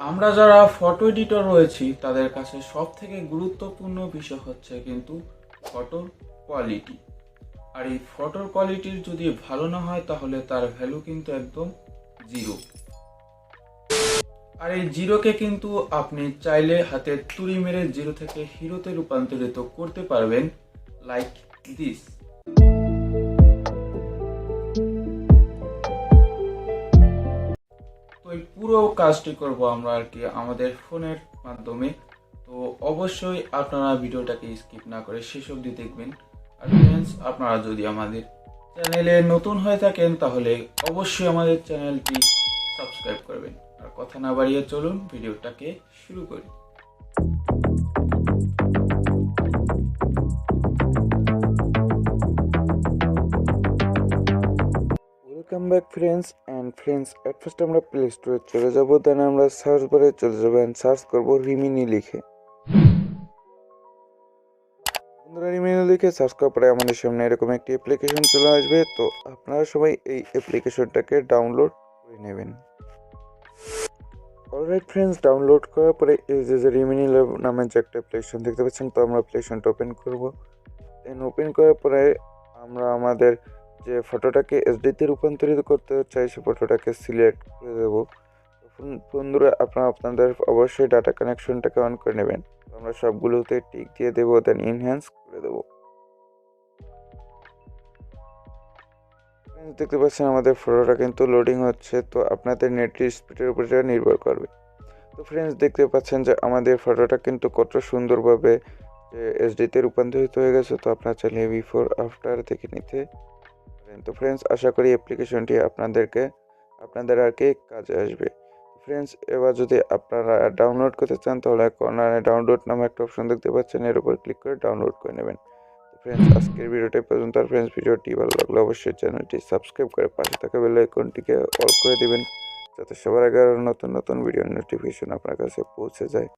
আমরা যারা photo editor রয়েছি তাদের কাছে সব থেকে গুরুত্বপূর্ণ বিষয় হচ্ছে কিন্তু ফটোর কোয়ালিটি। আর এই ফটোর কোয়ালিটির যদি ভালো না হয় তাহলে তার ভ্যালু কিন্তু একদম জিরো। আর এই জিরোকে কিন্তু আপনি চাইলে হাতে তুড়ি মেরে জিরো থেকে হিরোতে রূপান্তরিত করতে পারবেন, লাইক দিস। তো এই পুরো কাজটি করব আমরা আর কি আমাদের ফোনের মাধ্যমে। তো অবশ্যই আপনারা ভিডিওটাকে স্কিপ না করে শেষ অবধি দেখবেন। আর ফ্রেন্ডস, আপনারা যদি আমাদের চ্যানেলে নতুন হয়ে থাকেন তাহলে অবশ্যই আমাদের চ্যানেলটি সাবস্ক্রাইব করবেন। আর কথা না বাড়িয়ে চলুন ভিডিওটাকে শুরু করি। Welcome back friends at first আমরা প্লে স্টোরে চলে যাব, দেন আমরা সার্চ বারে চলে যাবো অ্যান্ড সার্চ করবো রিমিনি লিখে। বন্ধুরা, রিমিনি লিখে সার্চ করার পরে আমাদের সামনে এরকম একটি অ্যাপ্লিকেশন চলে আসবে। তো আপনারা সবাই এই অ্যাপ্লিকেশনটাকে ডাউনলোড করে নেবেন। অলরাইট ফ্রেন্ডস, ডাউনলোড করার পরে এই যে রিমিনি ল্যাব নামের যে একটা অ্যাপ্লিকেশন দেখতে পাচ্ছেন, তো আমরা অ্যাপ্লিকেশনটা ওপেন করব। দেন ওপেন করার পরে আমরা আমাদের যে ফটোটাকে এসডিতে রূপান্তরিত করতে চাই সে ফটোটাকে সিলেক্ট করে দেবো। বন্ধুরা, আপনারা আপনাদের অবশ্যই ডাটা কানেকশনটাকে অন করে নেবেন। আমরা সবগুলোতে টিক দিয়ে দেবো, দেন ইনহ্যান্স করে দেবো। দেখতে পাচ্ছেন আমাদের ফটোটা কিন্তু লোডিং হচ্ছে, তো আপনাদের নেট স্পিডের উপর নির্ভর করবে। তো ফ্রেন্ডস, দেখতে পাচ্ছেন যে আমাদের ফটোটা কিন্তু কত সুন্দরভাবে এসডিতে রূপান্তরিত হয়ে গেছে। তো আপনারা চাইলে বিফোর আফটার দেখে নিতে পারেন। তো ফ্রেন্ডস, আশা করি অ্যাপ্লিকেশনটি আপনাদের আর কি কাজে আসবে। ফ্রেন্ডস, এবার যদি আপনারা ডাউনলোড করতে চান তাহলে কর্নারে ডাউনলোড নামে একটা অপশন দেখতে পাচ্ছেন, এর উপর ক্লিক করে ডাউনলোড করে নেবেন। ফ্রেন্ডস, আজকের ভিডিওটা পর্যন্ত। আর ফ্রেন্ডস, ভিডিওটি ভালো লাগলে অবশ্যই চ্যানেলটি সাবস্ক্রাইব করে পাশে থাকা বেল আইকনটিকে অল করে দিবেন, যাতে সবার আগে আরও নতুন নতুন ভিডিও নোটিফিকেশন আপনার কাছে পৌঁছে যায়।